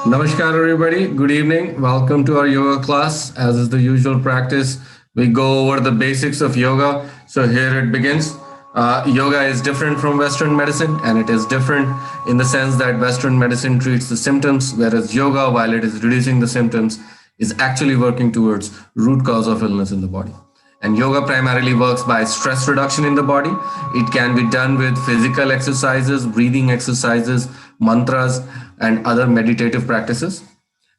Namaskar, everybody. Good evening. Welcome to our yoga class. As is the usual practice, we go over the basics of yoga. So here it begins. Yoga is different from Western medicine, and it is different in the sense that Western medicine treats the symptoms, whereas yoga, while it is reducing the symptoms, is actually working towards root cause of illness in the body. And yoga primarily works by stress reduction in the body. It can be done with physical exercises, breathing exercises, mantras, and other meditative practices.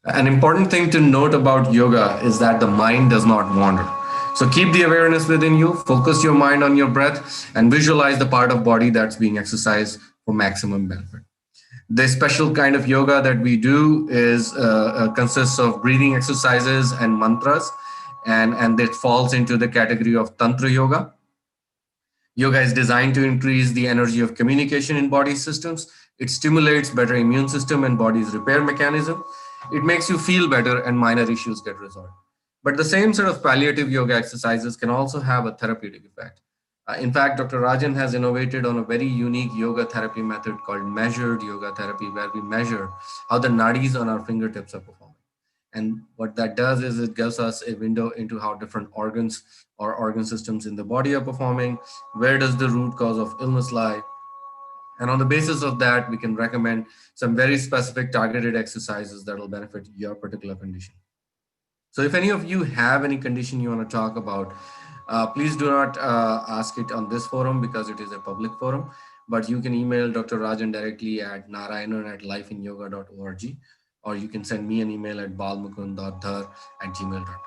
An important thing to note about yoga is that the mind does not wander. So keep the awareness within you, focus your mind on your breath, and visualize the part of body that's being exercised for maximum benefit. The special kind of yoga that we do is consists of breathing exercises and mantras, and it falls into the category of tantra yoga. Yoga is designed to increase the energy of communication in body systems. It stimulates better immune system and body's repair mechanism. It makes you feel better and minor issues get resolved. But the same sort of palliative yoga exercises can also have a therapeutic effect. In fact, Dr. Rajan has innovated on a very unique yoga therapy method called measured yoga therapy, where we measure how the nadis on our fingertips are performing. And what that does is it gives us a window into how different organs or organ systems in the body are performing, where does the root cause of illness lie. And on the basis of that, we can recommend some very specific targeted exercises that will benefit your particular condition. So if any of you have any condition you want to talk about, please do not ask it on this forum because it is a public forum, but you can email Dr. Rajan directly at narayanan@lifeinyoga.org, or you can send me an email at balmukund.dhar@gmail.com.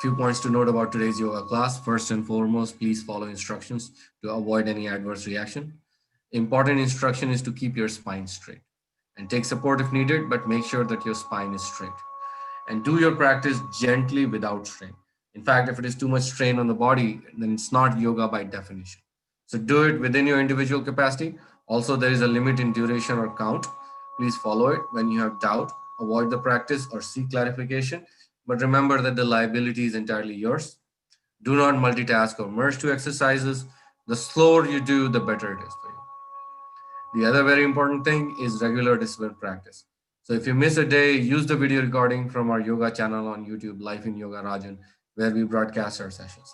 Few points to note about today's yoga class. First and foremost, please follow instructions to avoid any adverse reaction. Important instruction is to keep your spine straight and take support if needed, but make sure that your spine is straight. And do your practice gently without strain. In fact, if it is too much strain on the body, then it's not yoga by definition. So do it within your individual capacity. Also, there is a limit in duration or count. Please follow it. When you have doubt, avoid the practice or seek clarification. But remember that the liability is entirely yours. Do not multitask or merge two exercises. The slower you do, the better it is for you. The other very important thing is regular discipline practice. So if you miss a day, use the video recording from our yoga channel on YouTube, Life in Yoga Rajan, where we broadcast our sessions.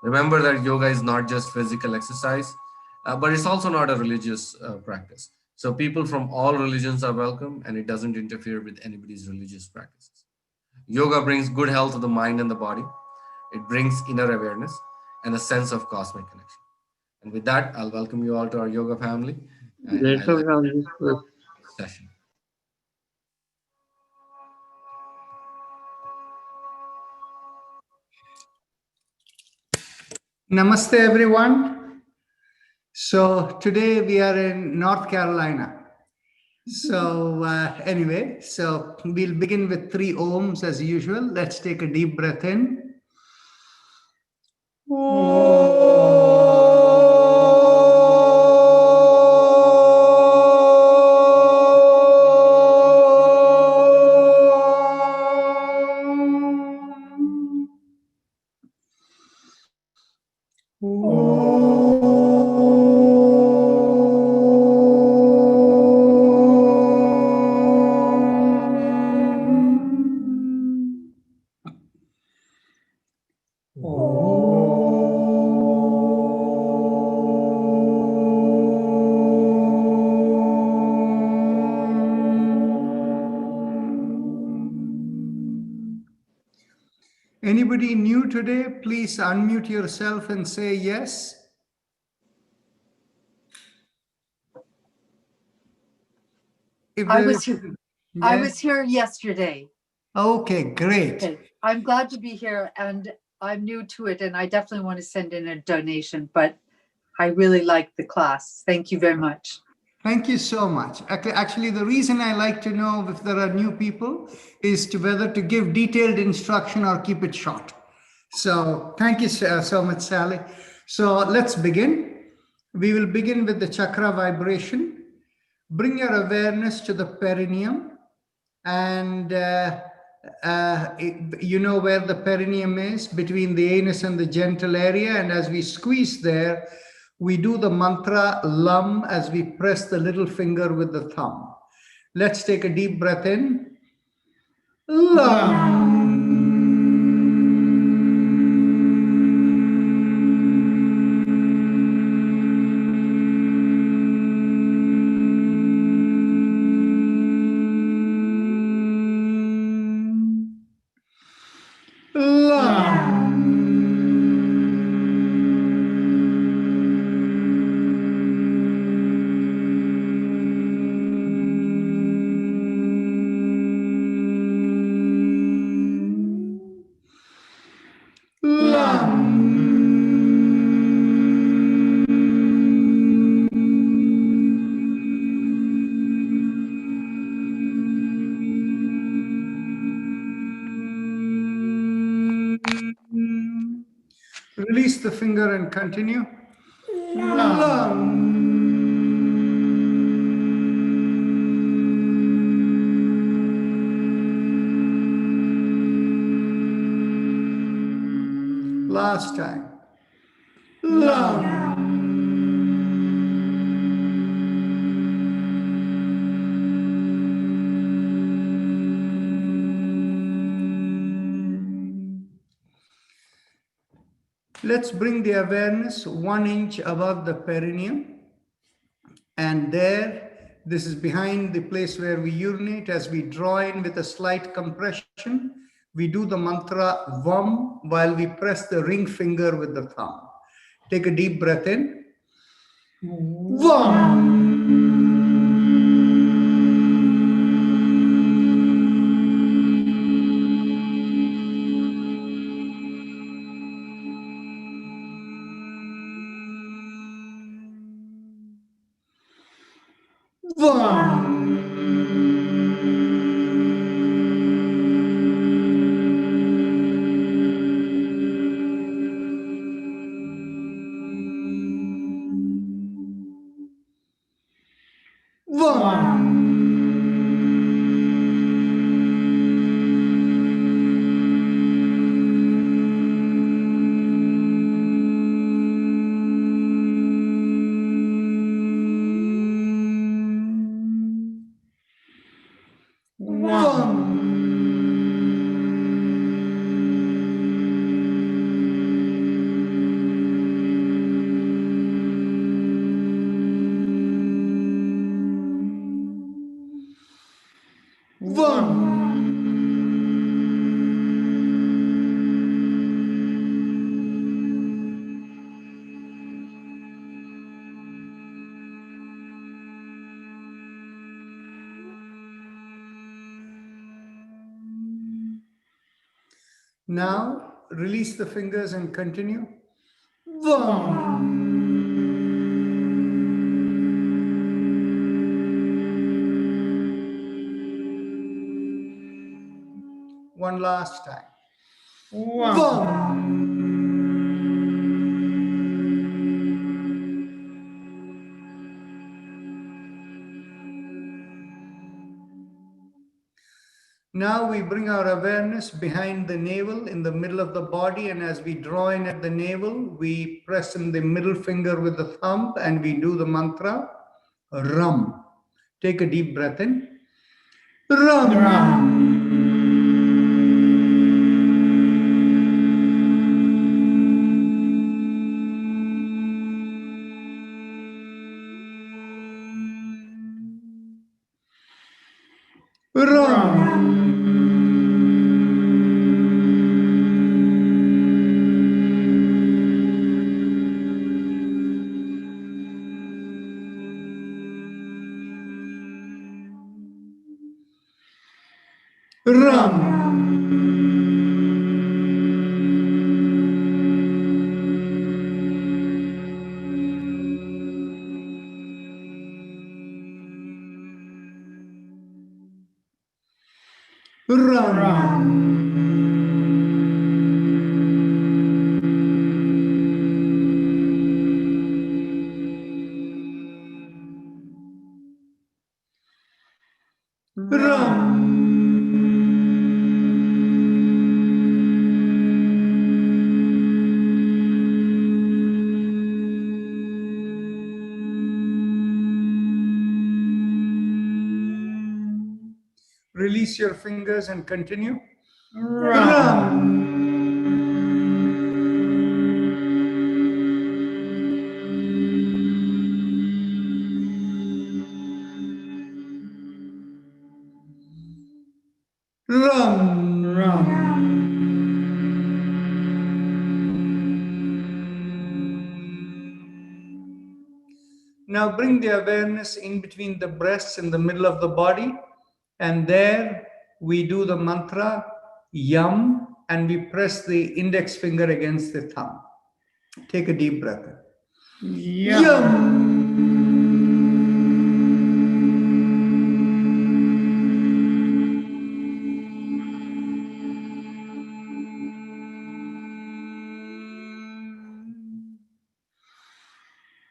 Remember that yoga is not just physical exercise, but it's also not a religious practice. So people from all religions are welcome, and it doesn't interfere with anybody's religious practices. Yoga brings good health to the mind and the body. It brings inner awareness and a sense of cosmic connection. And with that, I'll welcome you all to our yoga family. And session. Namaste, everyone. So today we are in North Carolina. So anyway, so we'll begin with 3 ohms as usual. Let's take a deep breath in. Anybody new today, please unmute yourself and say yes. I was here yesterday. Okay, great. Okay. I'm glad to be here, and I'm new to it, and I definitely want to send in a donation, but I really like the class. Thank you very much. Thank you so much. Actually, the reason I like to know if there are new people is to whether to give detailed instruction or keep it short. So thank you so much, Sally. So let's begin. We will begin with the chakra vibration. Bring your awareness to the perineum, and you know where the perineum is, between the anus and the genital area. And as we squeeze there, we do the mantra LAM as we press the little finger with the thumb. Let's take a deep breath in. Lam. Release the finger and continue. Lam. Last time. Lam. Let's bring the awareness 1 inch above the perineum. And there, this is behind the place where we urinate. As we draw in with a slight compression, we do the mantra VAM while we press the ring finger with the thumb. Take a deep breath in. VAM. Now, release the fingers and continue. One last time. Now we bring our awareness behind the navel in the middle of the body, and as we draw in at the navel, we press in the middle finger with the thumb and we do the mantra Ram. Take a deep breath in. Ram. Ram. Release your fingers and continue. Now bring the awareness in between the breasts in the middle of the body. And there we do the mantra Yam, and we press the index finger against the thumb. Take a deep breath in. Yam.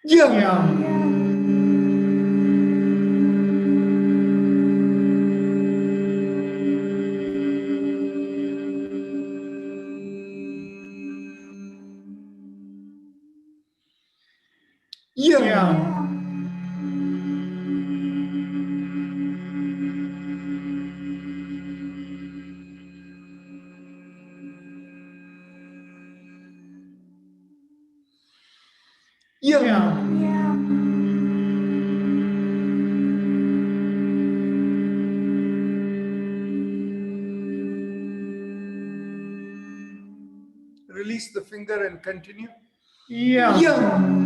Yam. Yam. Yam. Release the finger and continue. Yam.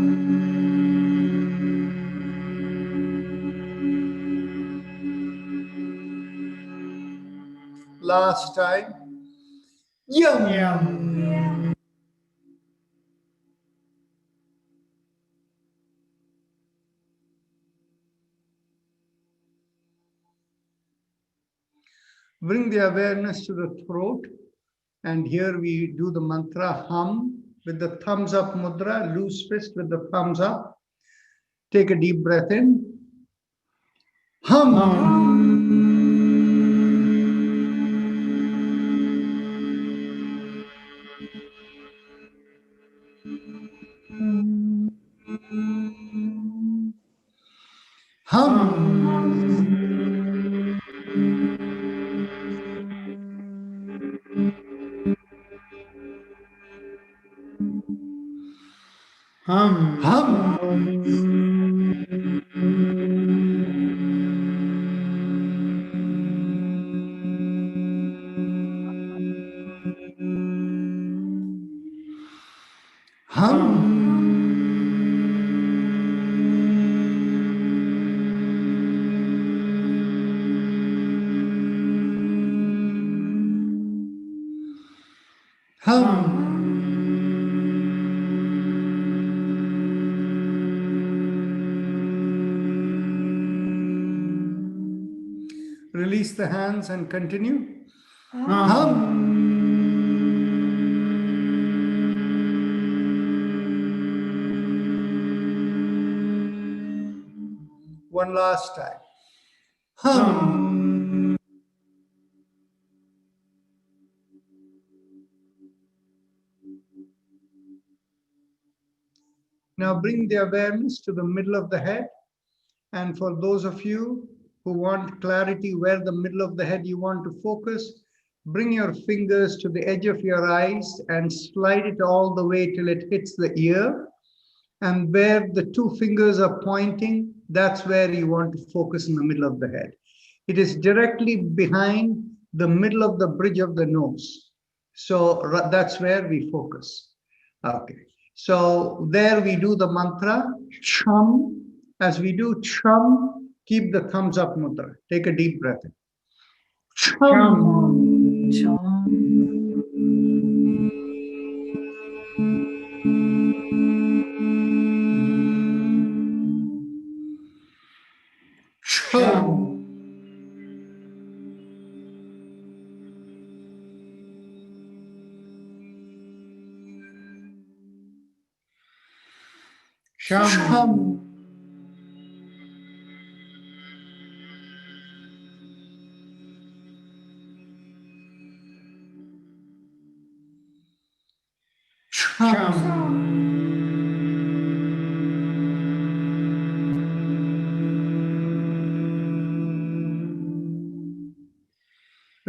Last time. Yam. Bring the awareness to the throat. And here we do the mantra hum with the thumbs up mudra, loose fist with the thumbs up. Take a deep breath in. Hum. Hum. Hum. Release the hands and continue. One last time. Hum. Now bring the awareness to the middle of the head. And for those of you who want clarity where the middle of the head you want to focus, bring your fingers to the edge of your eyes and slide it all the way till it hits the ear. And where the two fingers are pointing, that's where you want to focus in the middle of the head. It is directly behind the middle of the bridge of the nose. So that's where we focus. Okay. So there we do the mantra, Chum. As we do Chum, keep the thumbs up mudra. Take a deep breath in. Chum. Chum. Chum.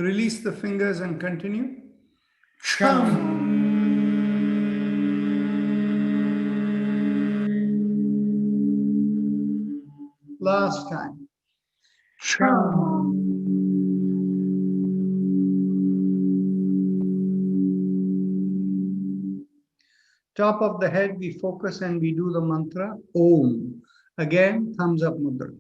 Release the fingers and continue. Chum. Last time. Chum. Top of the head, we focus and we do the mantra Om. Again, thumbs up mudra.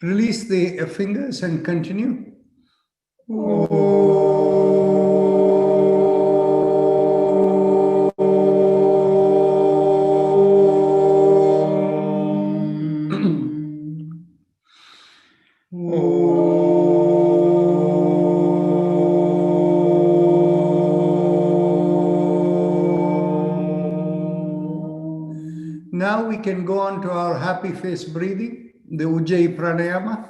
Release the fingers and continue. Now we can go on to our happy face breathing, the Ujjayi Pranayama.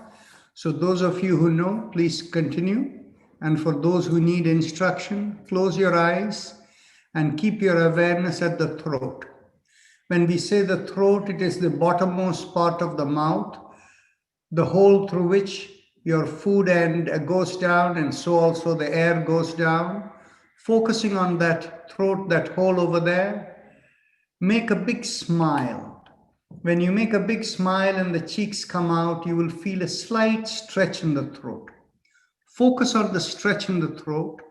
So those of you who know, please continue. And for those who need instruction, close your eyes and keep your awareness at the throat. When we say the throat, it is the bottommost part of the mouth, the hole through which your food and goes down, and so also the air goes down. Focusing on that throat, that hole over there, make a big smile. When you make a big smile and the cheeks come out, you will feel a slight stretch in the throat. Focus on the stretch in the throat.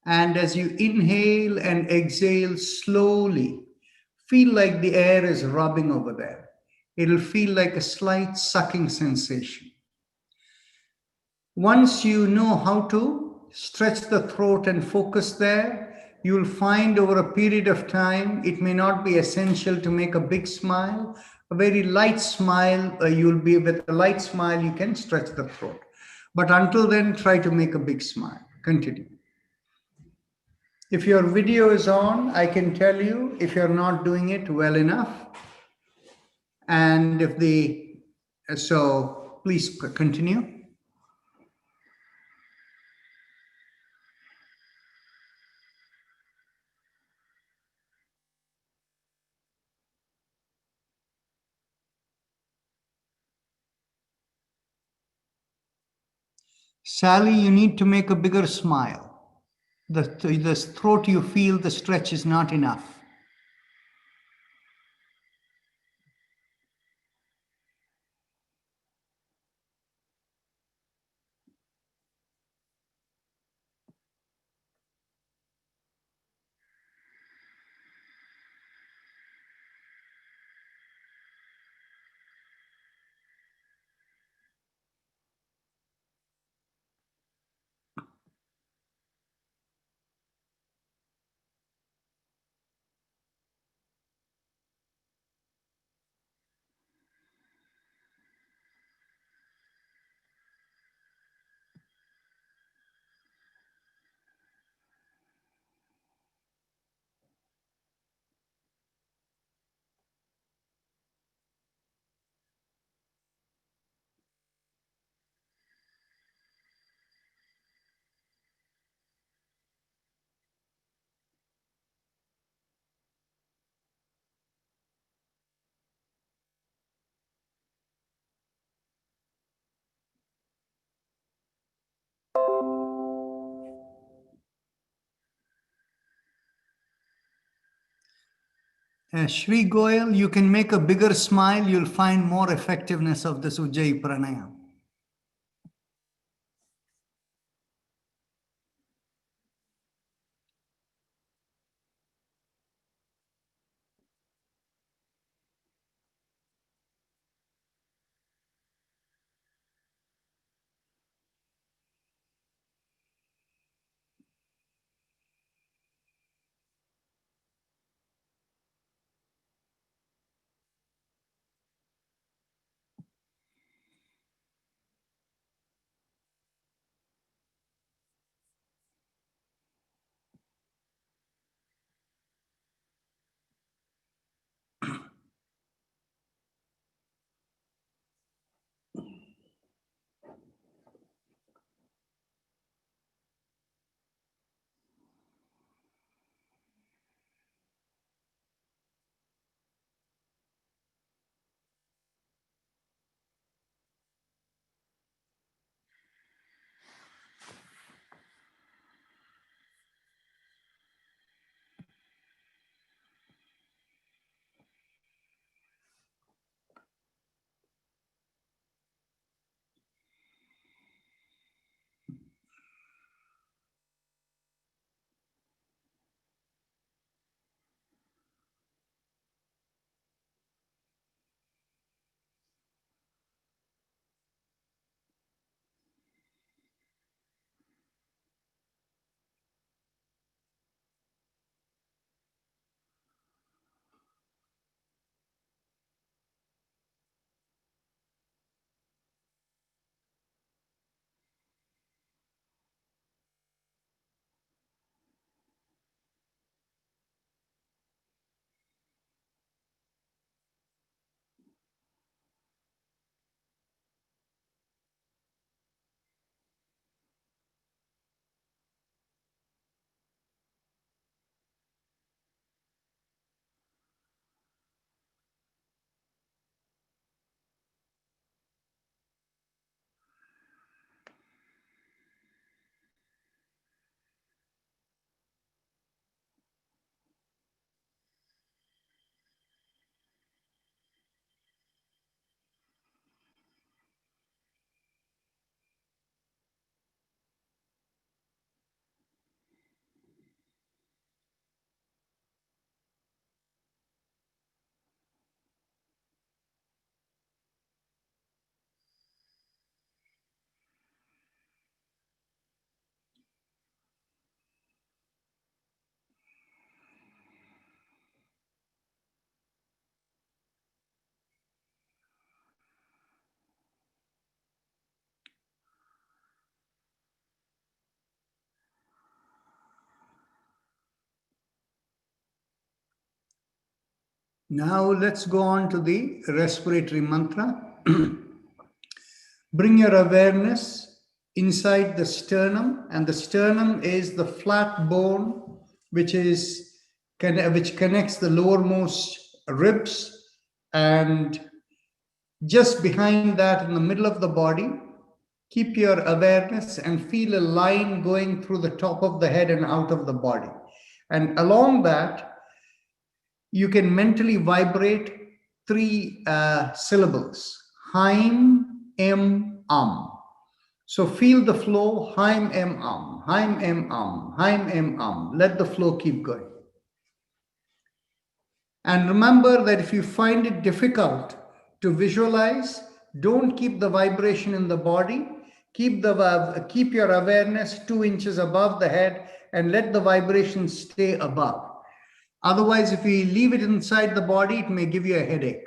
And as you inhale and exhale slowly, feel like the air is rubbing over there. It'll feel like a slight sucking sensation. Once you know how to stretch the throat and focus there, you will find over a period of time, it may not be essential to make a big smile. A very light smile, with a light smile, you can stretch the throat. But until then, try to make a big smile. Continue. If your video is on, I can tell you if you're not doing it well enough. And so please continue. Sally, you need to make a bigger smile. The throat, you feel the stretch is not enough. Shri Goyal, you can make a bigger smile, you'll find more effectiveness of this Ujjayi Pranayama. Now let's go on to the respiratory mantra. Bring your awareness inside the sternum, and the sternum is the flat bone which connects the lowermost ribs, and just behind that, in the middle of the body, keep your awareness and feel a line going through the top of the head and out of the body. And along that, you can mentally vibrate three syllables: Haim, Em, So feel the flow: Haim, Em, Haim, Em, Haim, Em, Let the flow keep going. And remember that if you find it difficult to visualize, don't keep the vibration in the body. Keep your awareness 2 inches above the head and let the vibration stay above. Otherwise, if you leave it inside the body, it may give you a headache.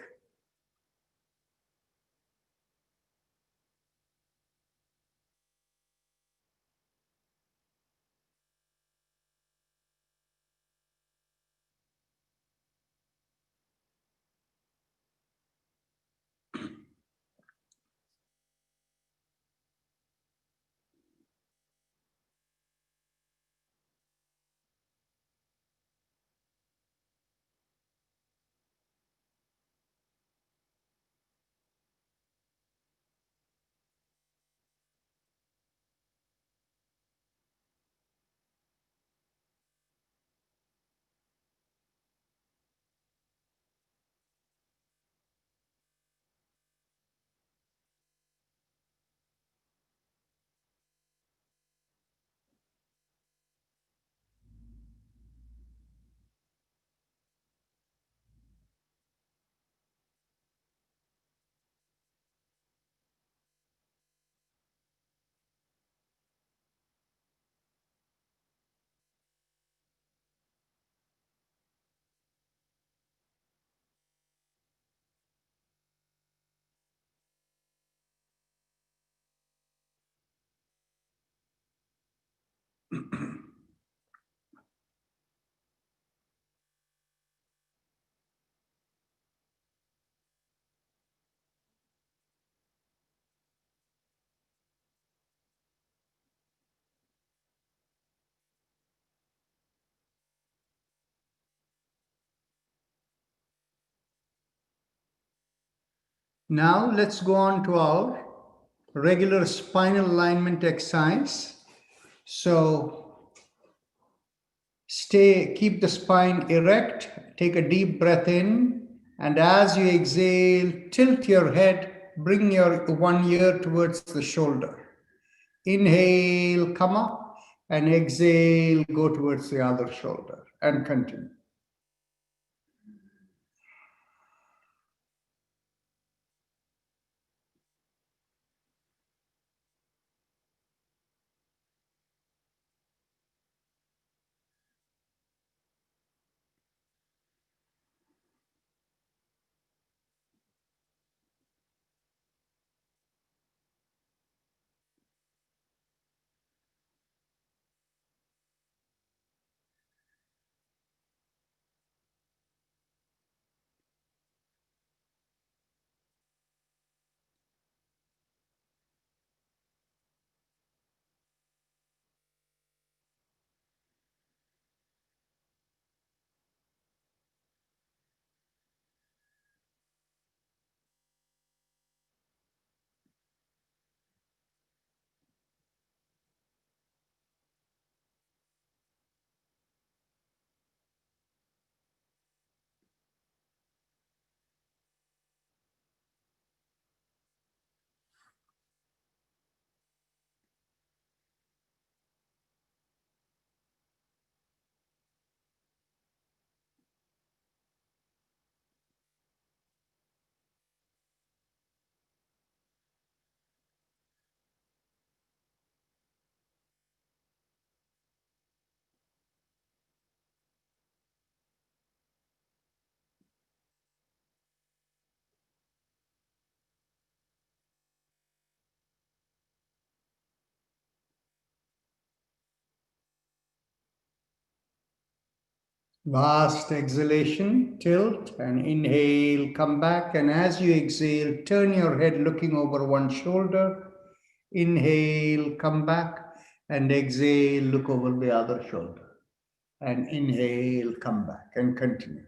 Now let's go on to our regular spinal alignment exercise. So keep the spine erect, take a deep breath in, and as you exhale, tilt your head, bring your one ear towards the shoulder. Inhale, come up, and exhale, go towards the other shoulder, and continue. Last exhalation, tilt and inhale, come back. And as you exhale, turn your head looking over one shoulder. Inhale, come back. And exhale, look over the other shoulder. And inhale, come back and continue.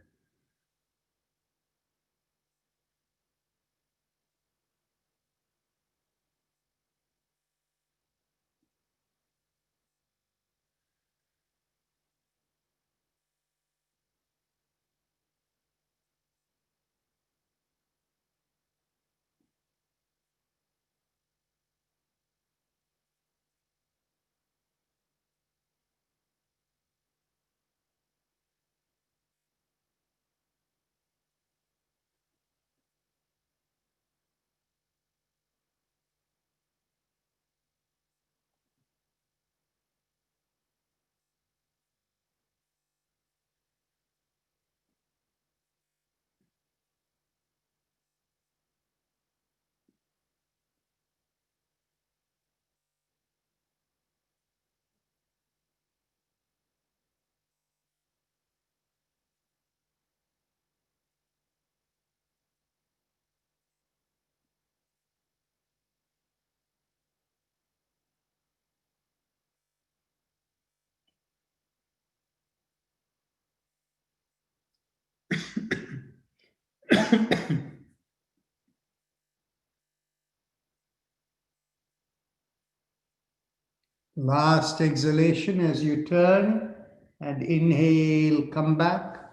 Last exhalation as you turn and inhale, come back.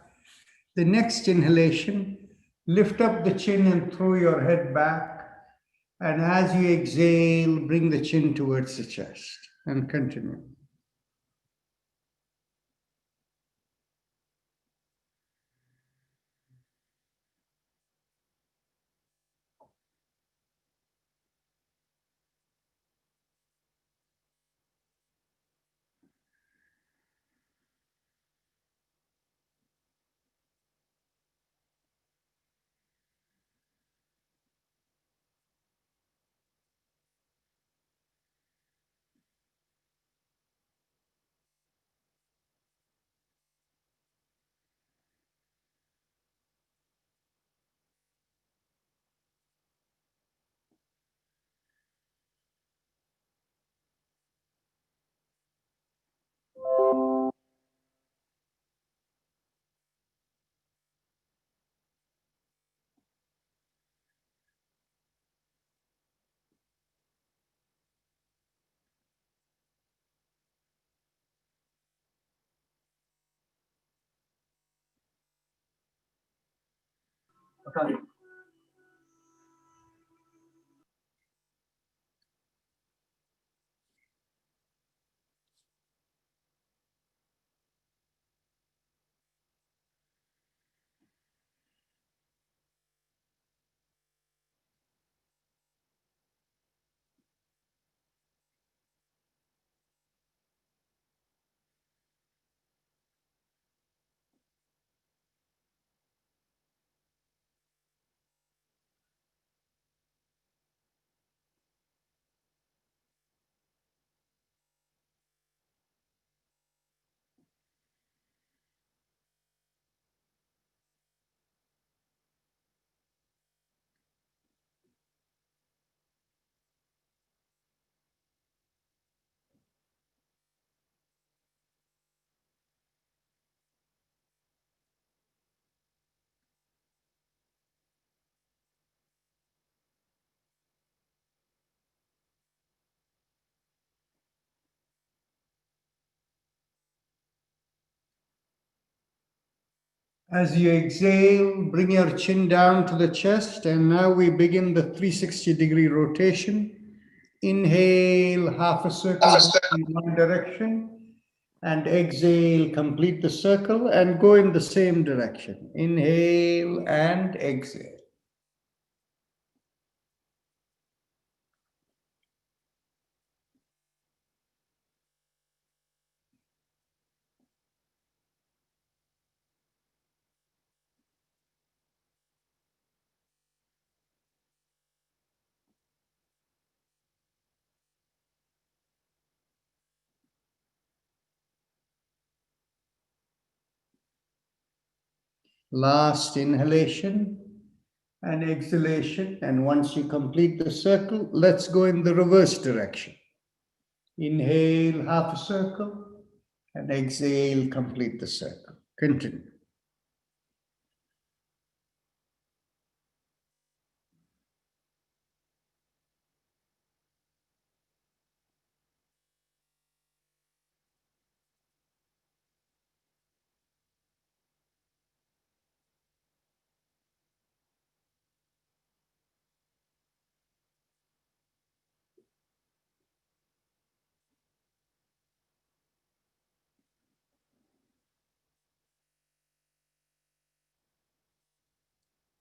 The next inhalation, lift up the chin and throw your head back. And as you exhale, bring the chin towards the chest and continue. As you exhale, bring your chin down to the chest, and now we begin the 360-degree rotation. Inhale, half a circle in one direction, and exhale, complete the circle and go in the same direction. Inhale and exhale. Last inhalation and exhalation. And once you complete the circle, let's go in the reverse direction. Inhale, half a circle, and exhale, complete the circle. Continue.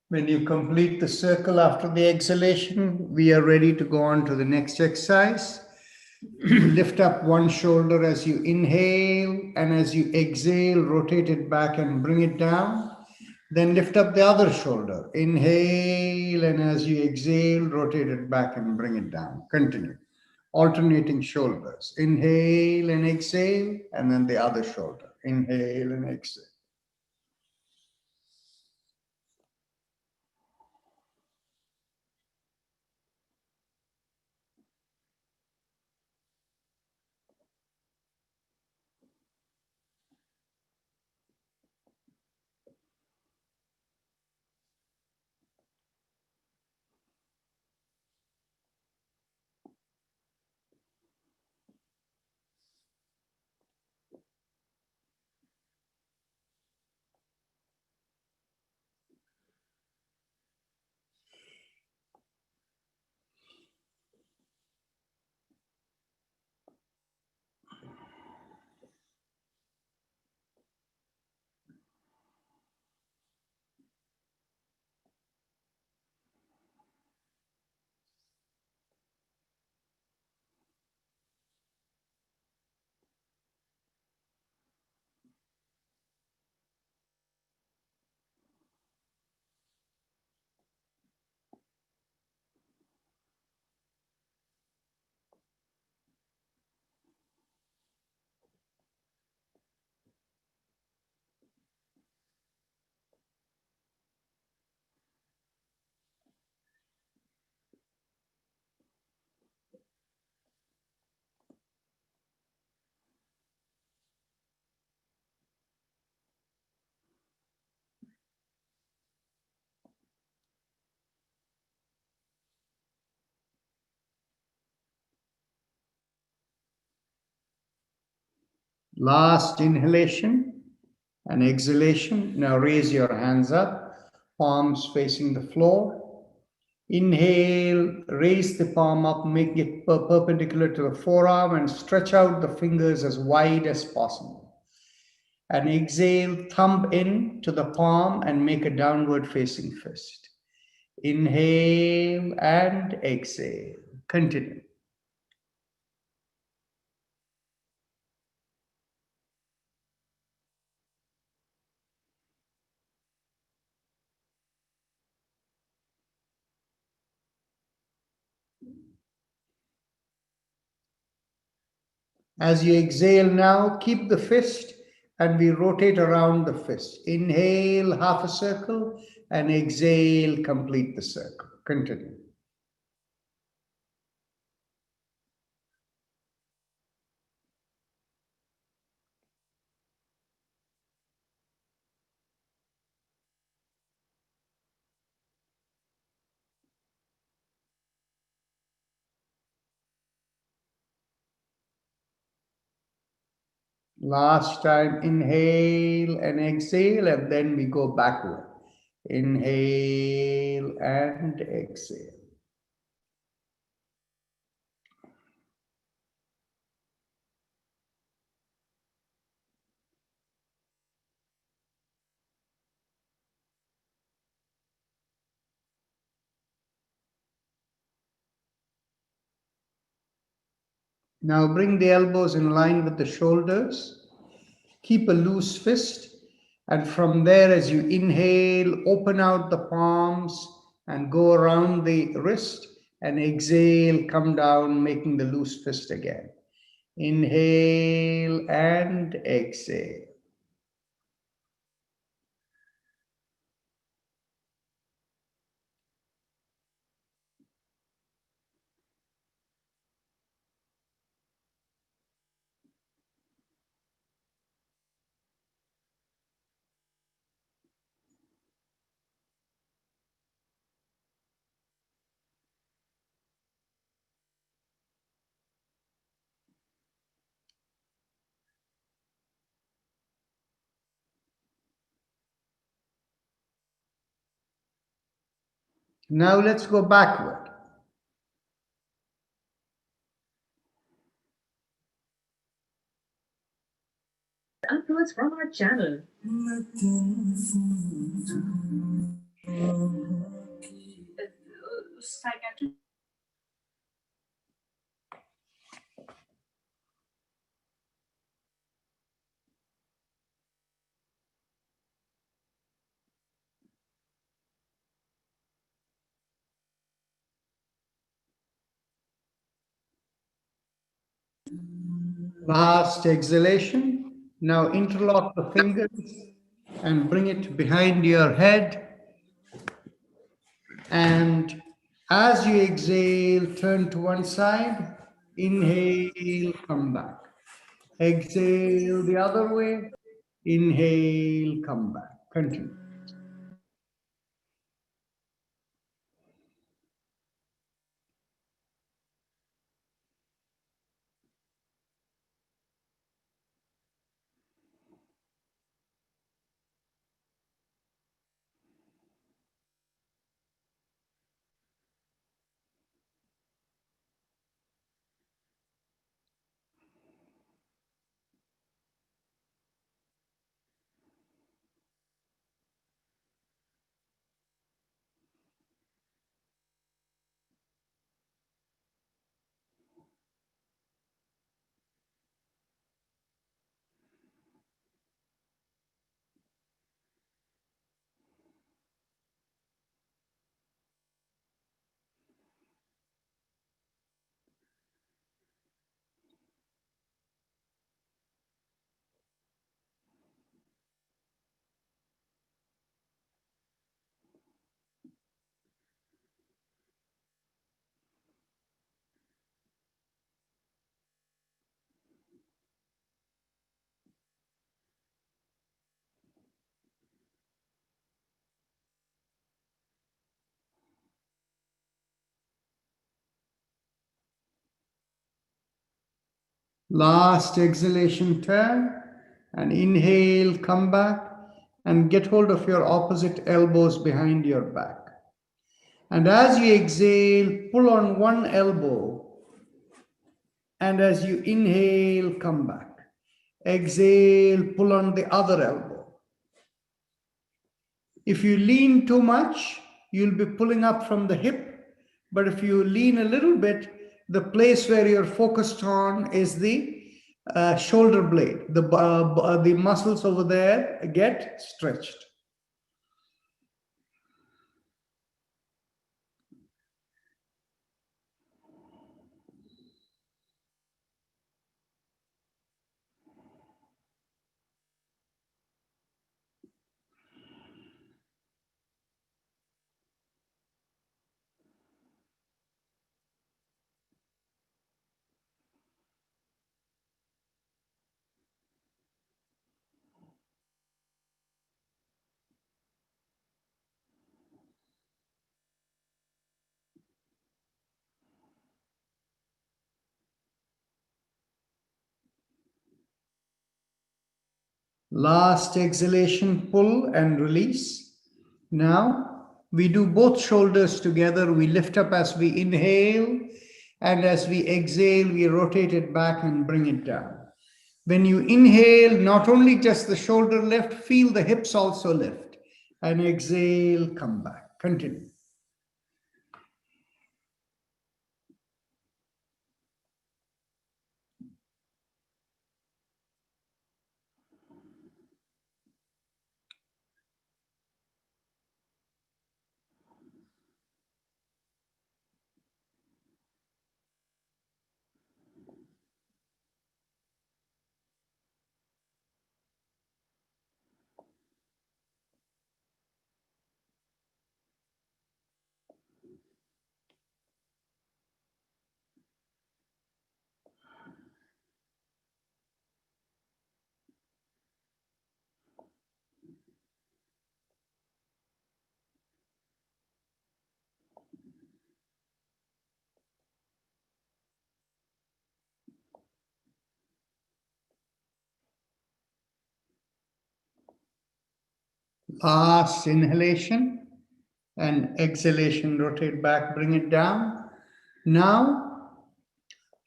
When you complete the circle after the exhalation, we are ready to go on to the next exercise. Lift up one shoulder as you inhale, and as you exhale, rotate it back and bring it down. Then lift up the other shoulder. Inhale, and as you exhale, rotate it back and bring it down. Continue. Alternating shoulders. Inhale and exhale, and then the other shoulder. Inhale and exhale. Last inhalation and exhalation. Now raise your hands up, palms facing the floor. Inhale, raise the palm up, make it perpendicular to the forearm, and stretch out the fingers as wide as possible. And exhale, thumb in to the palm and make a downward facing fist. Inhale and exhale. Continue. As you exhale now, keep the fist and we rotate around the fist. Inhale, half a circle, and exhale, complete the circle. Continue. Last time, inhale and exhale, and then we go backward. Inhale and exhale. Now bring the elbows in line with the shoulders. Keep a loose fist. And from there, as you inhale, open out the palms and go around the wrist. And exhale, come down, making the loose fist again. Inhale and exhale. Now let's go backward. Uploads from our channel. Psychiatric. Last exhalation. Now interlock the fingers and bring it behind your head. And as you exhale, turn to one side. Inhale, come back. Exhale the other way. Inhale, come back. Continue. Last exhalation, turn and inhale, come back and get hold of your opposite elbows behind your back. And as you exhale, pull on one elbow. And as you inhale, come back. Exhale, pull on the other elbow. If you lean too much, you'll be pulling up from the hip. But if you lean a little bit, the place where you're focused on is the shoulder blade. The muscles over there get stretched. Last exhalation, pull and release. Now we do both shoulders together. We lift up as we inhale, and as we exhale, we rotate it back and bring it down. When you inhale, not only just the shoulder lift, feel the hips also lift. And exhale, come back. Continue. Last inhalation. And exhalation, rotate back, bring it down. Now,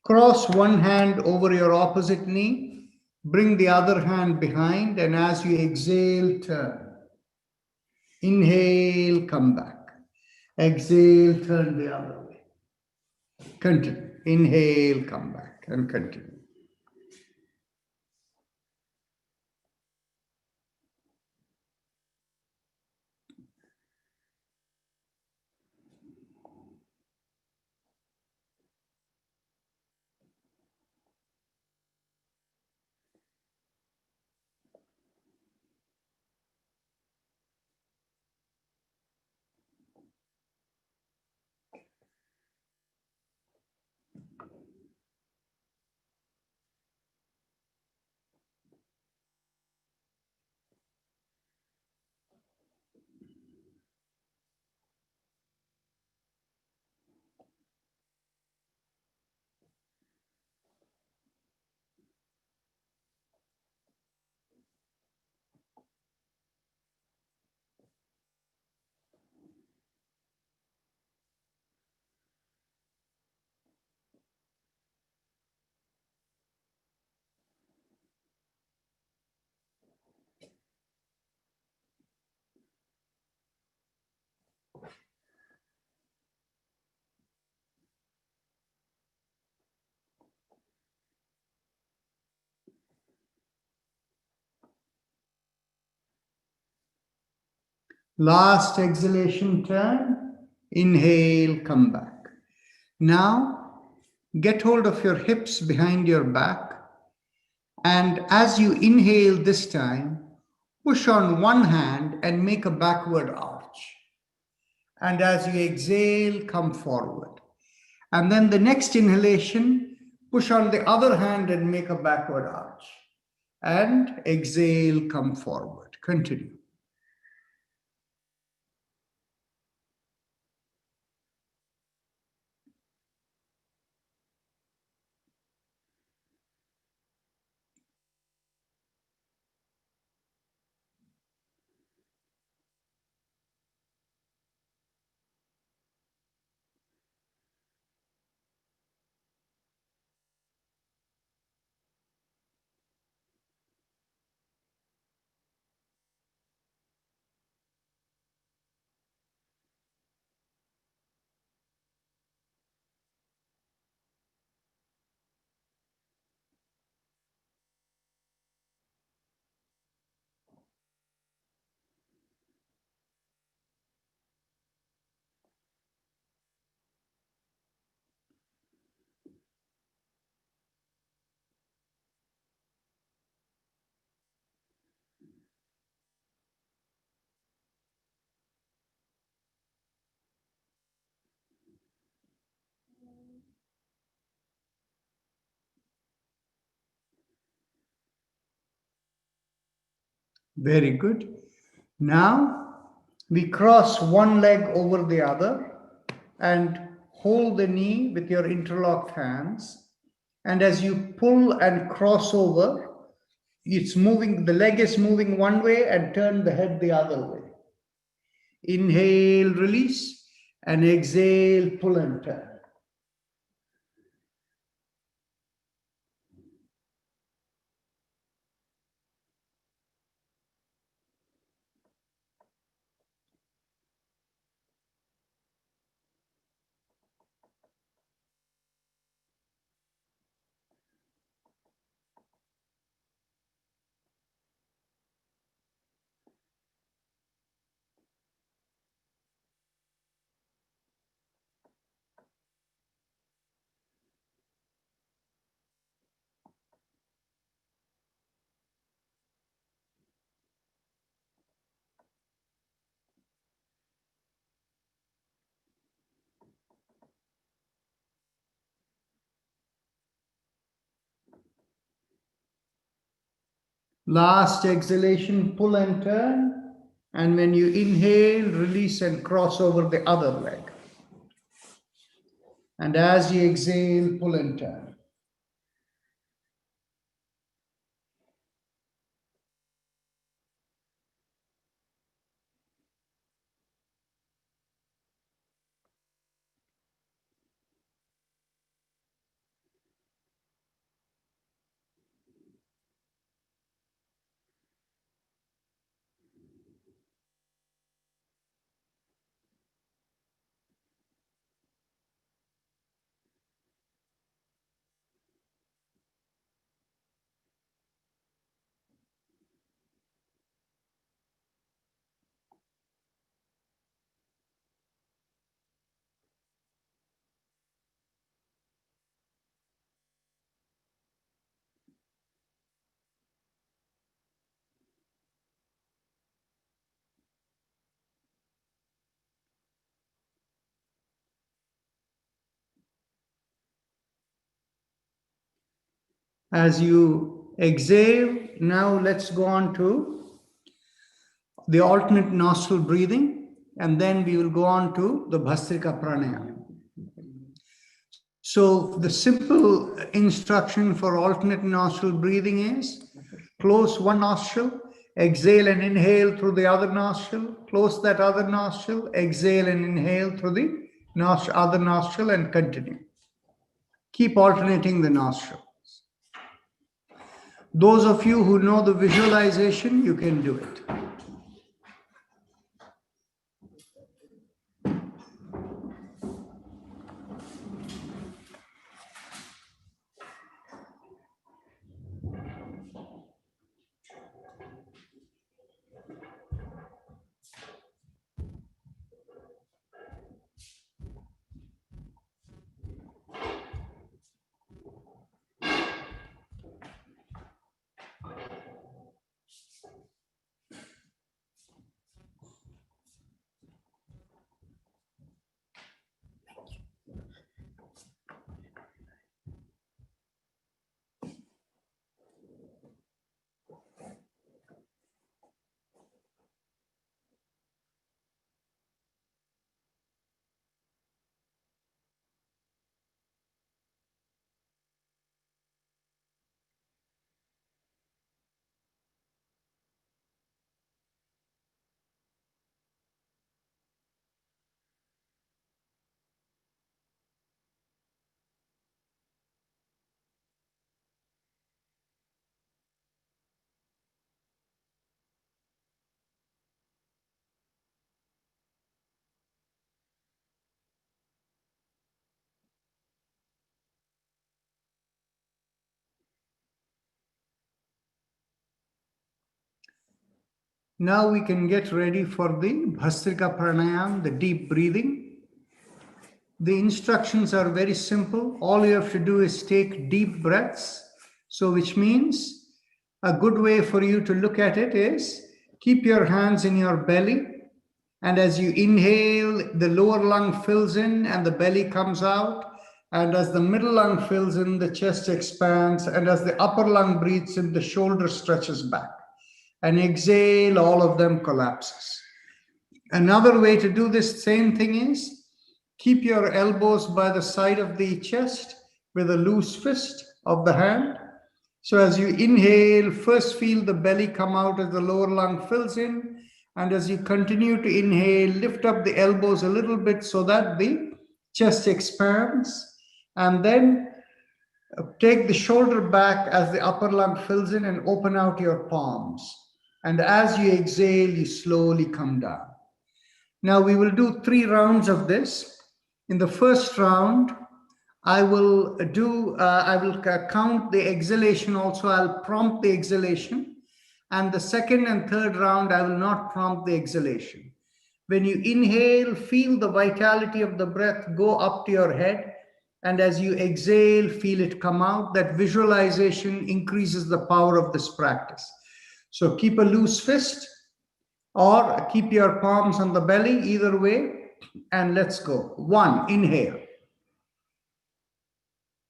cross one hand over your opposite knee, bring the other hand behind, and as you exhale, turn. Inhale, come back. Exhale, turn the other way. Continue. Inhale, come back, and continue. Last exhalation, turn. Inhale, come back. Now, get hold of your hips behind your back. And as you inhale this time, push on one hand and make a backward arch. And as you exhale, come forward. And then the next inhalation, push on the other hand and make a backward arch. And exhale, come forward. Continue. Very good. Now we cross one leg over the other and hold the knee with your interlocked hands. And as you pull and cross over, it's moving, the leg is moving one way and turn the head the other way. Inhale, release, and exhale, pull and turn. Last exhalation, pull and turn. And when you inhale, release and cross over the other leg. And as you exhale, pull and turn. As you exhale, now let's go on to the alternate nostril breathing, and then we will go on to the Bhastrika Pranayama. So the simple instruction for alternate nostril breathing is close one nostril, exhale and inhale through the other nostril, close that other nostril, exhale and inhale through the other nostril, and continue. Keep alternating the nostrils. Those of you who know the visualization, you can do it. Now we can get ready for the Bhastrika Pranayam, the deep breathing. The instructions are very simple. All you have to do is take deep breaths. So which means a good way for you to look at it is keep your hands in your belly. And as you inhale, the lower lung fills in and the belly comes out. And as the middle lung fills in, the chest expands. And as the upper lung breathes in, the shoulder stretches back. And exhale, all of them collapses. Another way to do this same thing is keep your elbows by the side of the chest with a loose fist of the hand. So as you inhale, first feel the belly come out as the lower lung fills in. And as you continue to inhale, lift up the elbows a little bit so that the chest expands. And then take the shoulder back as the upper lung fills in and open out your palms. And as you exhale, you slowly come down. Now we will do 3 rounds of this. In the first round, I will count the exhalation also. I'll prompt the exhalation. And the second and third round, I will not prompt the exhalation. When you inhale, feel the vitality of the breath go up to your head. And as you exhale, feel it come out. That visualization increases the power of this practice. So keep a loose fist or keep your palms on the belly, either way. And let's go. 1, inhale.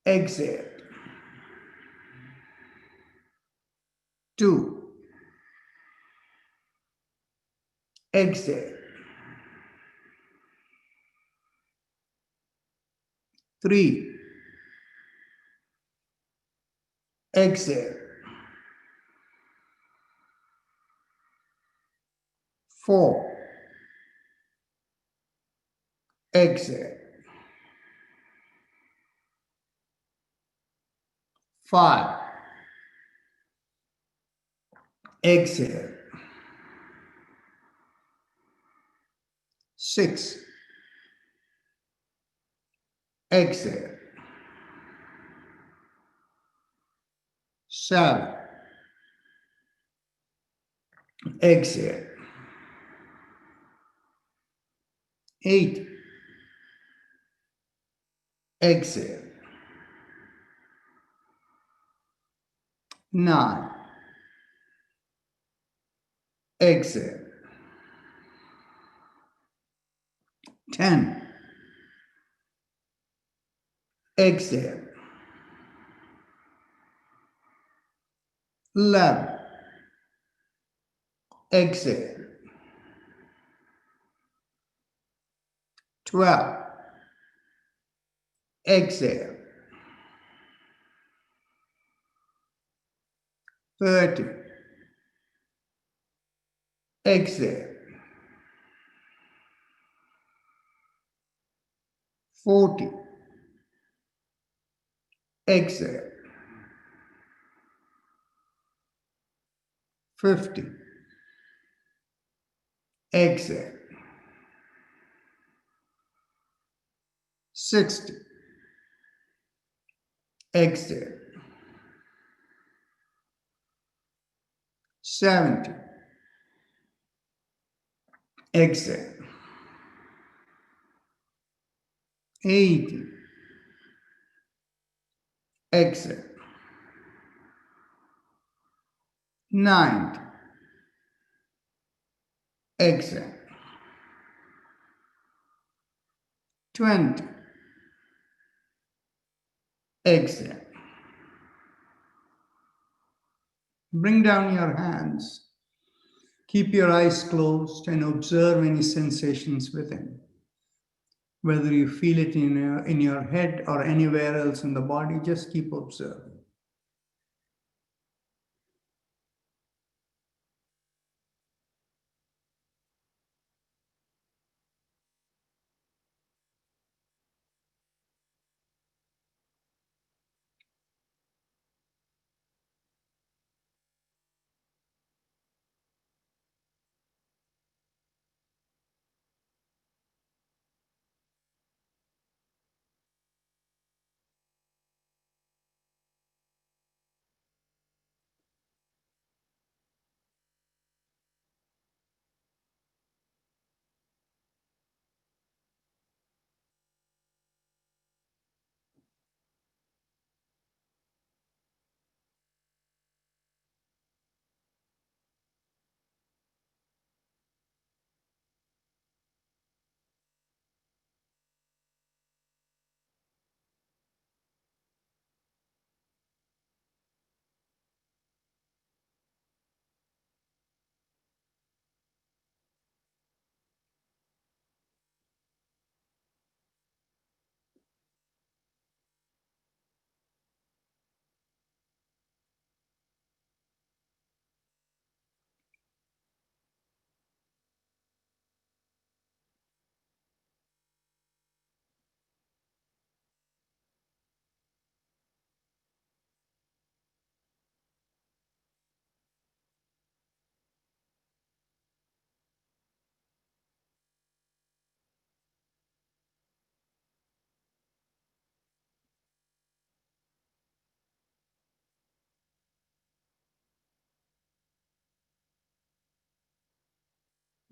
Exhale. 2, exhale. 3, exhale. 4, exhale. 5, exhale. 6, exhale. 7, exhale. 8, exhale. 9, exhale. 10, exhale. 11. Exhale. 12. Exhale. 13. Exhale. 14. Exhale. 15. Exhale. 60. Exhale. 70. Exhale. 80. Exhale. 90. Exhale. 20. Exhale. Bring down your hands. Keep your eyes closed and observe any sensations within. Whether you feel it in your head or anywhere else in the body, just keep observing.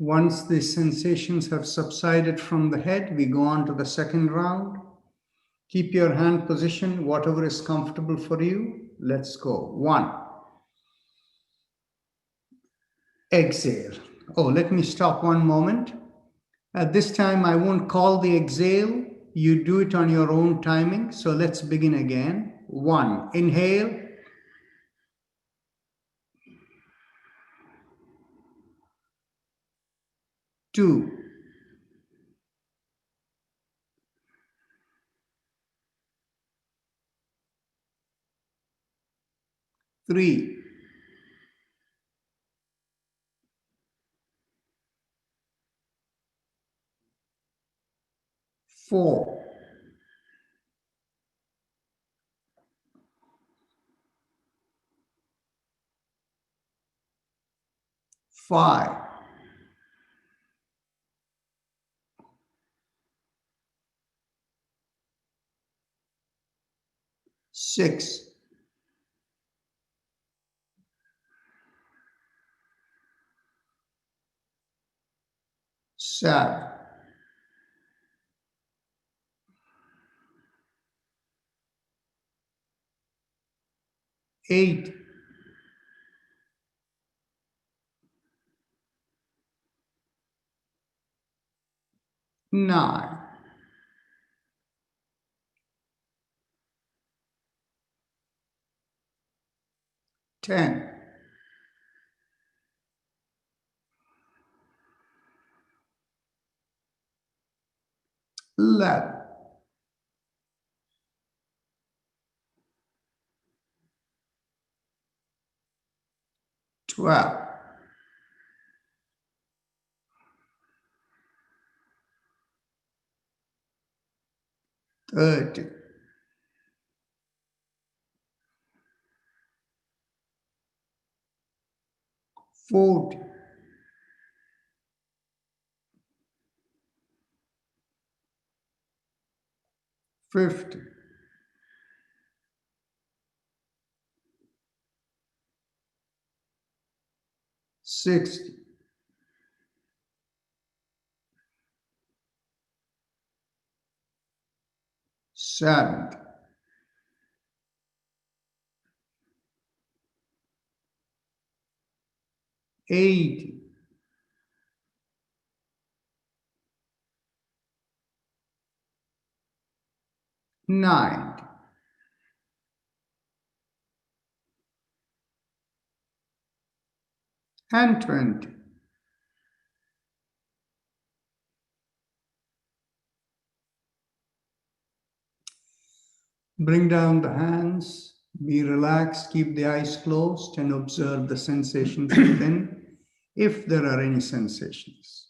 Once the sensations have subsided from the head, we go on to the second round. Keep your hand position, whatever is comfortable for you. Let's go. 1. Exhale. Oh, let me stop one moment. At this time, I won't call the exhale. You do it on your own timing. So let's begin again. 1. Inhale. 2. 3. 4. 5. 6. 7. 8. 9. 10. 11, 12, 13, 14, 15, 16, 17, 18, 19, and 20. Bring down the hands, be relaxed, keep the eyes closed, and observe the sensations within, if there are any sensations.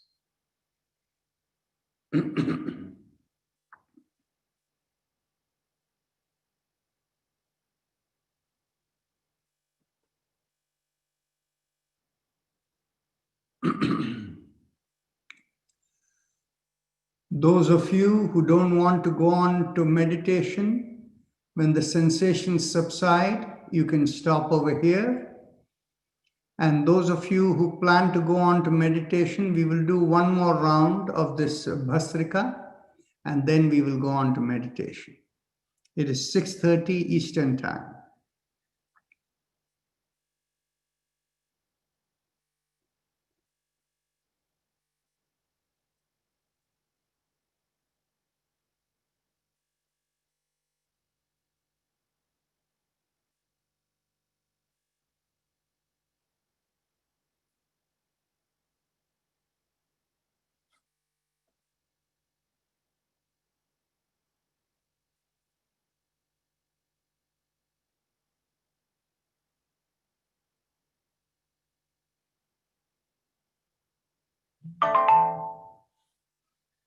Those of you who don't want to go on to meditation, when the sensations subside, you can stop over here. And those of you who plan to go on to meditation, we will do one more round of this Bhastrika, and then we will go on to meditation. It is 6:30 Eastern Time.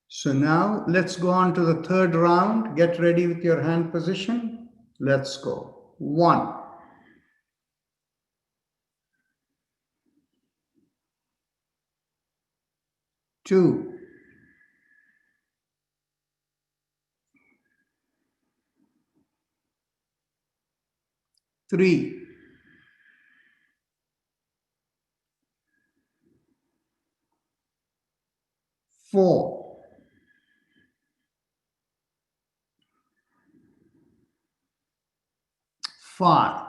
So now let's go on to the third round. Get ready with your hand position. Let's go. 1, 2, 3, 4, 5,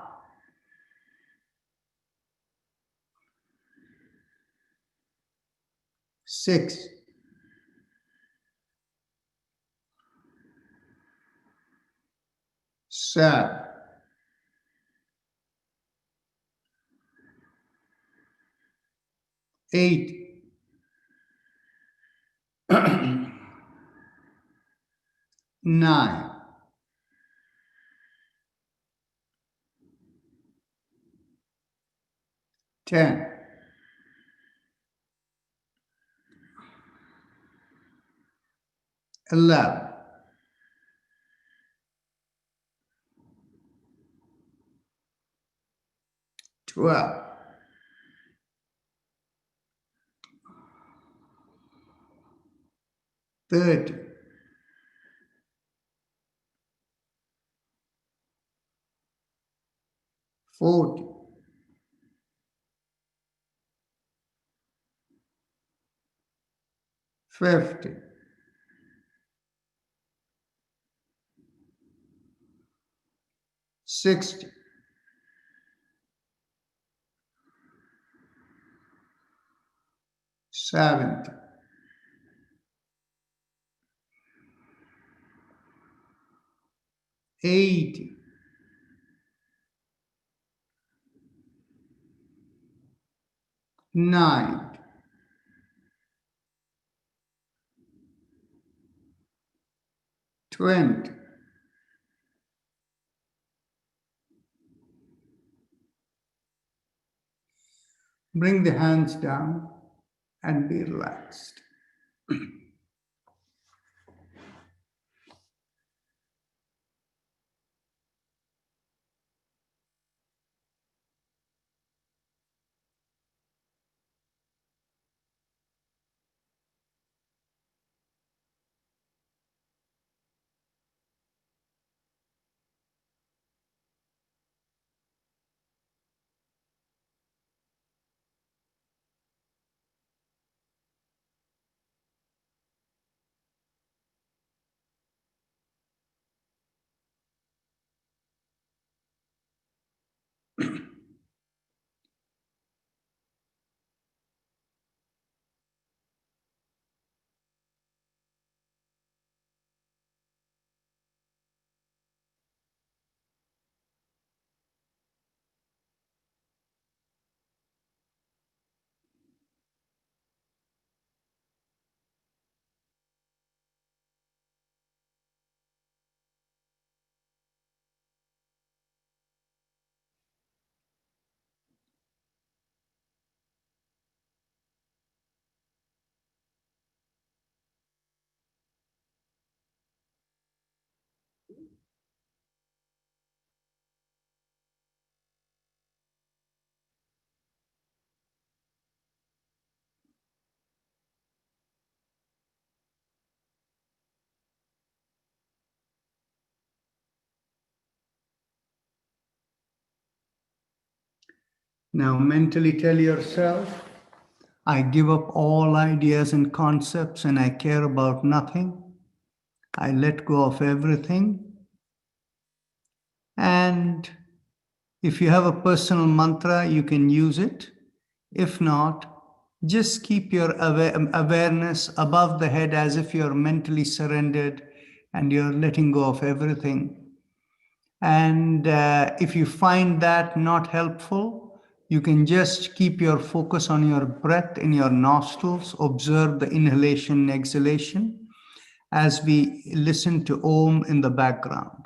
6, 7, 8, 9, 10, 11, 12, 13, 14, 15, 16, 17, 18, 9, Excellent. Bring the hands down and be relaxed. Now mentally tell yourself, I give up all ideas and concepts and I care about nothing. I let go of everything. And if you have a personal mantra, you can use it. If not, just keep your awareness above the head as if you're mentally surrendered and you're letting go of everything. And if you find that not helpful, you can just keep your focus on your breath in your nostrils, observe the inhalation and exhalation as we listen to Om in the background.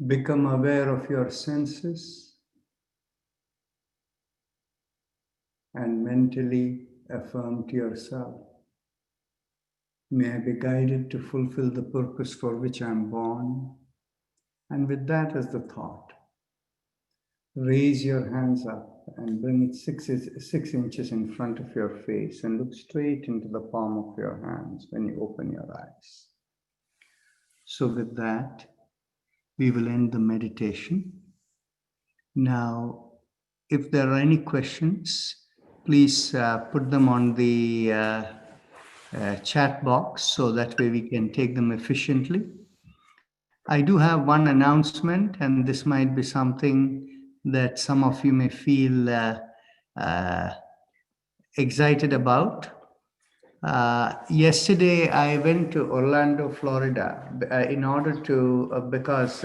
Become aware of your senses and mentally affirm to yourself, may I be guided to fulfill the purpose for which I'm born. And with that as the thought, raise your hands up and bring it 6 inches in front of your face and look straight into the palm of your hands when you open your eyes. So with that, we will end the meditation. Now, if there are any questions, please put them on the chat box so that way we can take them efficiently. I do have one announcement, and this might be something that some of you may feel excited about. Yesterday, I went to Orlando, Florida, in order to, because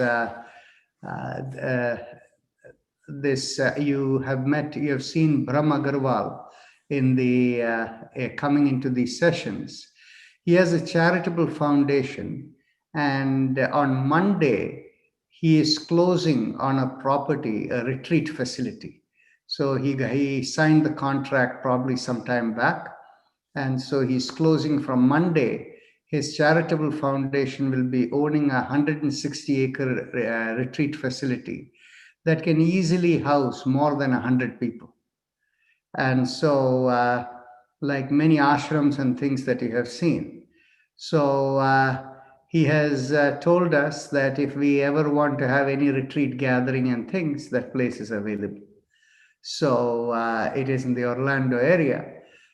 you have seen Brahm Agarwal in the coming into these sessions. He has a charitable foundation, and on Monday he is closing on a property, a retreat facility. So he signed the contract probably some time back, and so he's closing from Monday. His charitable foundation will be owning a 160-acre retreat facility that can easily house more than 100 people. And so, like many ashrams and things that you have seen. So he has told us that if we ever want to have any retreat gathering and things, that place is available. So it is in the Orlando area.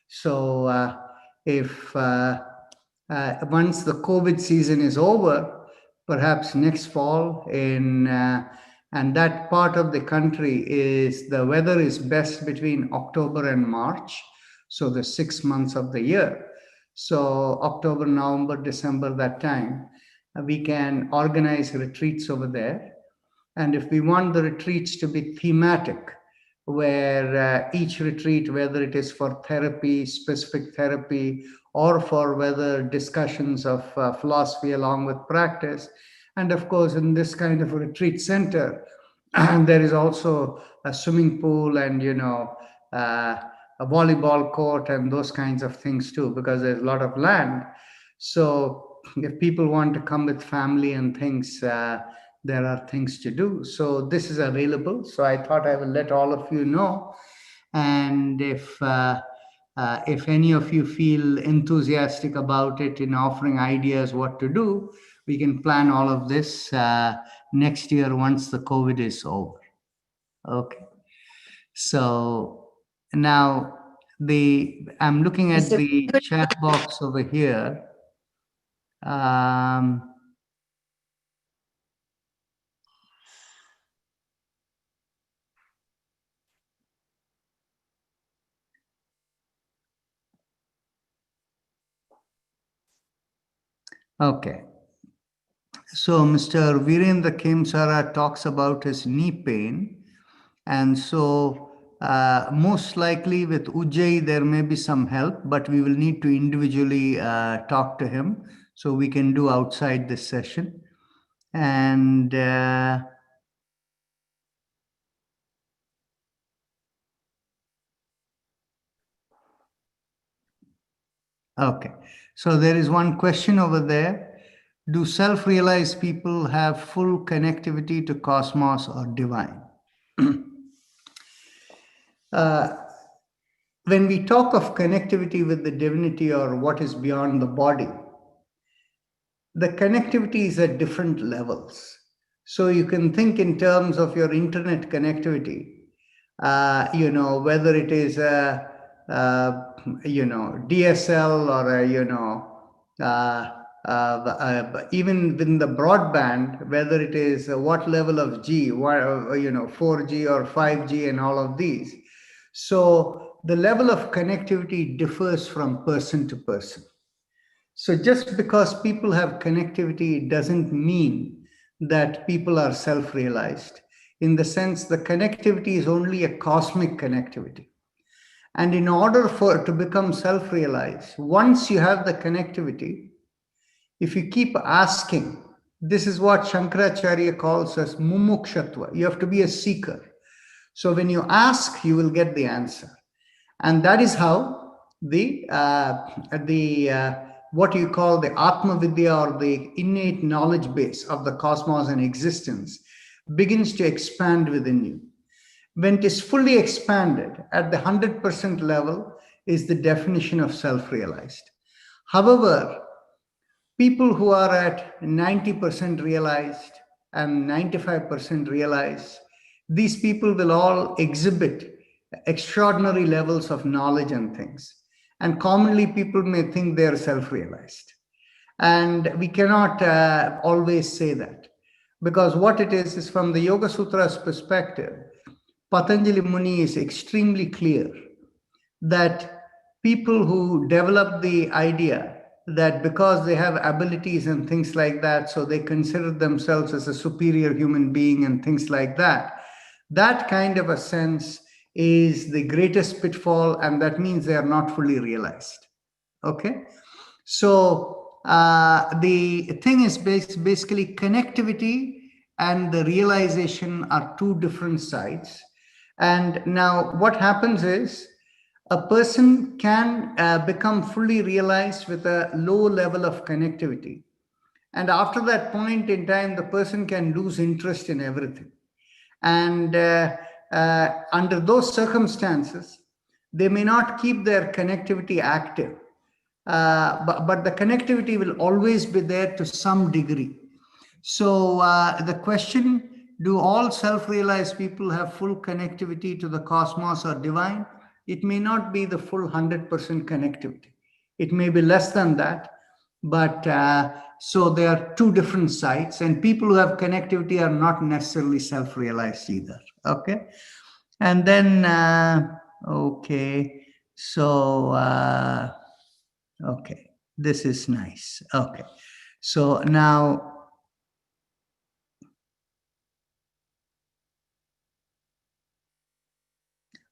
So if once the COVID season is over, perhaps next fall and that part of the country the weather is best between October and March. So the 6 months of the year. So October, November, December, that time, we can organize retreats over there. And if we want the retreats to be thematic, where each retreat, whether it is for therapy, specific therapy, or for whether discussions of philosophy along with practice. And of course, in this kind of a retreat center, there is also a swimming pool and, a volleyball court and those kinds of things too, because there's a lot of land. So if people want to come with family and things, there are things to do. So this is available. So I thought I will let all of you know. And if any of you feel enthusiastic about it in offering ideas what to do, we can plan all of this next year once the COVID is over. Okay. So now I'm looking at the chat box over here. Okay. So Mr. Virendra Kemsara talks about his knee pain. And so most likely with Ujjayi, there may be some help, but we will need to individually talk to him. So we can do outside this session. And okay. So there is one question over there. Do self-realized people have full connectivity to cosmos or divine? When we talk of connectivity with the divinity or what is beyond the body, the connectivity is at different levels. So you can think in terms of your internet connectivity, whether it is DSL or even within the broadband, whether it is what level of G, 4G or 5G and all of these. So the level of connectivity differs from person to person. So just because people have connectivity doesn't mean that people are self-realized. In the sense, the connectivity is only a cosmic connectivity. And in order to become self-realized, once you have the connectivity, if you keep asking, This is what Shankaracharya calls as mumukshatva. You have to be a seeker. So when you ask, you will get the answer. And that is how what you call the Atma Vidya, or the innate knowledge base of the cosmos and existence, begins to expand within you. When it is fully expanded at the 100% level is the definition of self-realized. However, people who are at 90% realized and 95% realized, these people will all exhibit extraordinary levels of knowledge and things. And commonly people may think they are self-realized. And we cannot always say that, because what it is from the Yoga Sutras perspective, Patanjali Muni is extremely clear that people who develop the idea that because they have abilities and things like that, so they consider themselves as a superior human being and things like that, that kind of a sense is the greatest pitfall, and that means they are not fully realized. Okay, so the thing is basically connectivity and the realization are two different sides. And now what happens is a person can become fully realized with a low level of connectivity, and after that point in time the person can lose interest in everything. And under those circumstances, they may not keep their connectivity active, but the connectivity will always be there to some degree. So the question, do all self-realized people have full connectivity to the cosmos or divine? It may not be the full 100% connectivity. It may be less than that, but so there are two different sides, and people who have connectivity are not necessarily self-realized either. Okay, and then okay, so okay, this is nice. Okay, so now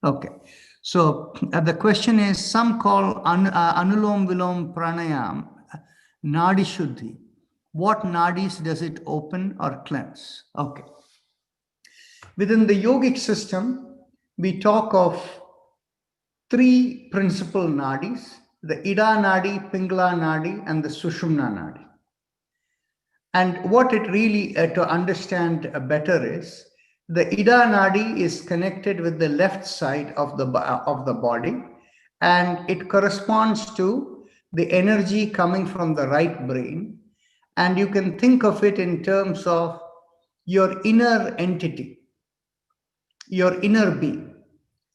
okay, so the question is, some call Anulom Vilom Pranayam Nadi Shuddhi. What nadis does it open or cleanse? Okay. Within the yogic system, we talk of three principal nadis: the Ida Nadi, Pingala Nadi, and the Sushumna Nadi. And what it really, to understand better, is the Ida Nadi is connected with the left side of the body, and it corresponds to the energy coming from the right brain. And you can think of it in terms of your inner entity, your inner being.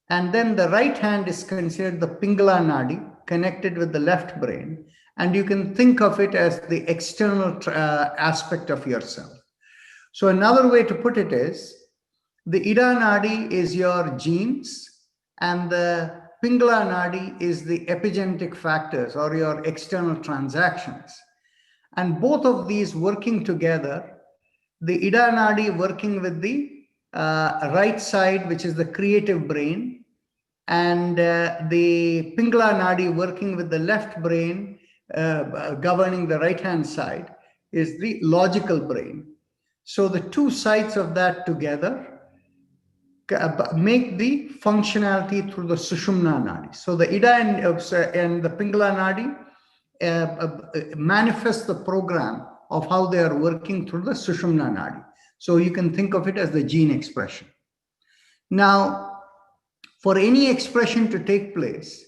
And then the right hand is considered the Pingala Nadi, connected with the left brain. And you can think of it as the external aspect of yourself. So another way to put it is, the Ida Nadi is your genes, and the Pingala Nadi is the epigenetic factors or your external transactions. And both of these working together, the Ida Nadi working with the right side, which is the creative brain, and the Pingala Nadi working with the left brain, governing the right hand side, is the logical brain. So the two sides of that together make the functionality through the Sushumna Nadi. So the Ida and the Pingala Nadi manifest the program of how they are working through the Sushumna Nadi. So you can think of it as the gene expression. Now, for any expression to take place,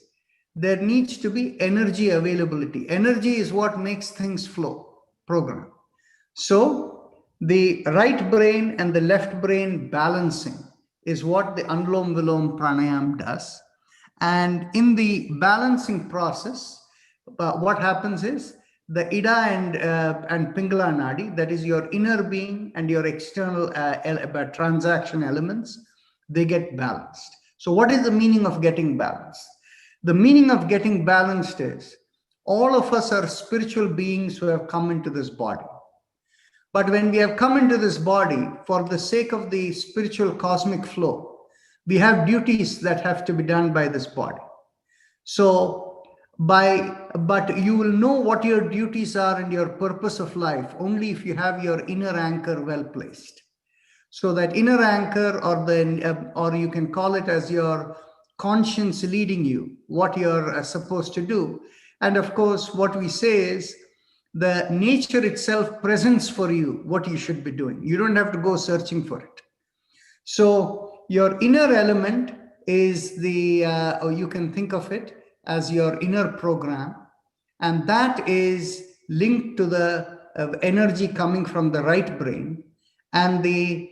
there needs to be energy availability. Energy is what makes things flow, program. So the right brain and the left brain balancing is what the Anulom Vilom Pranayam does. And in the balancing process, what happens is the Ida and Pingala Nadi, that is your inner being and your external transaction elements, they get balanced. So what is the meaning of getting balanced? The meaning of getting balanced is, all of us are spiritual beings who have come into this body. But when we have come into this body, for the sake of the spiritual cosmic flow, we have duties that have to be done by this body. So but you will know what your duties are and your purpose of life only if you have your inner anchor well placed. So that inner anchor, or you can call it as your conscience leading you, what you're supposed to do. And of course, what we say is the nature itself presents for you what you should be doing. You don't have to go searching for it. So your inner element is or you can think of it as your inner program, and that is linked to the energy coming from the right brain, and the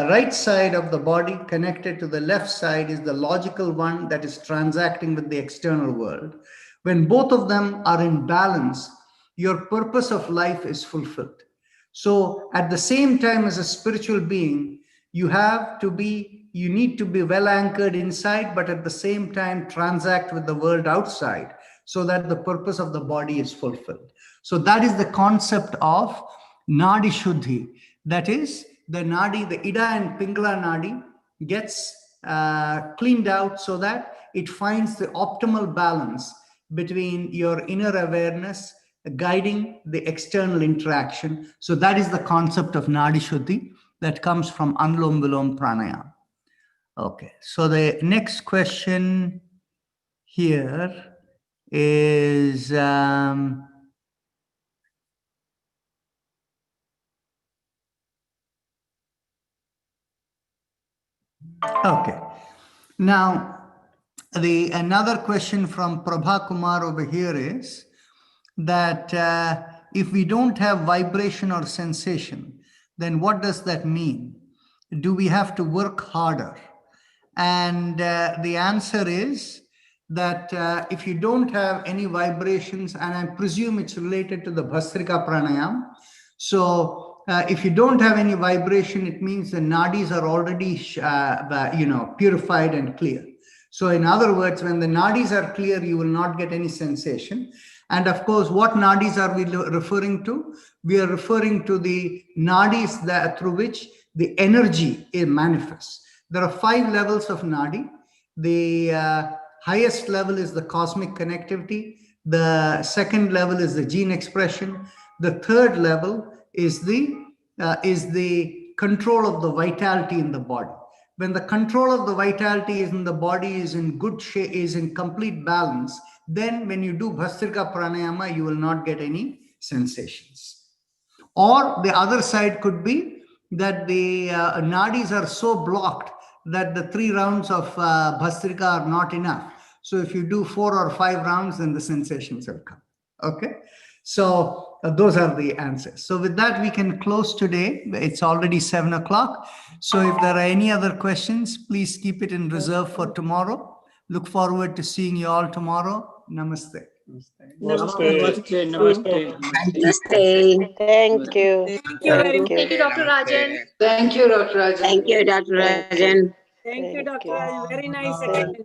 right side of the body connected to the left side is the logical one that is transacting with the external world. When both of them are in balance, your purpose of life is fulfilled. So at the same time, as a spiritual being, you need to be well anchored inside, but at the same time transact with the world outside so that the purpose of the body is fulfilled. So that is the concept of Nadi Shuddhi. That is, the Nadi, the Ida and Pingala Nadi gets cleaned out so that it finds the optimal balance between your inner awareness guiding the external interaction. So that is the concept of Nadi Shuddhi that comes from Anulom Vilom Pranayama. Okay, so the next question here is okay. Now, another question from Prabha Kumar over here is that if we don't have vibration or sensation, then what does that mean? Do we have to work harder? And the answer is that if you don't have any vibrations, and I presume it's related to the Bhastrika Pranayam. So if you don't have any vibration, it means the nadis are already purified and clear. So in other words, when the nadis are clear, you will not get any sensation. And of course, what nadis are we referring to? We are referring to the nadis through which the energy manifests. There are 5 levels of nadi. The highest level is the cosmic connectivity. The second level is the gene expression. The third level is the control of the vitality in the body. When the control of the vitality is in the body is in good shape, is in complete balance, then when you do Bhastrika Pranayama, you will not get any sensations. Or the other side could be that the nadis are so blocked that the 3 rounds of Bhastrika are not enough. So if you do 4 or 5 rounds, then the sensations will come. Okay. So those are the answers. So with that, we can close today. It's already 7 o'clock. So if there are any other questions, please keep it in reserve for tomorrow. Look forward to seeing you all tomorrow. Namaste. Namaste. Thank you. Thank you very much. Thank you, Dr. Rajan. Thank you, Dr. Rajan. Thank you, Dr. Rajan. Thank you, Dr. Rajan. Very nice Thank explanation. you.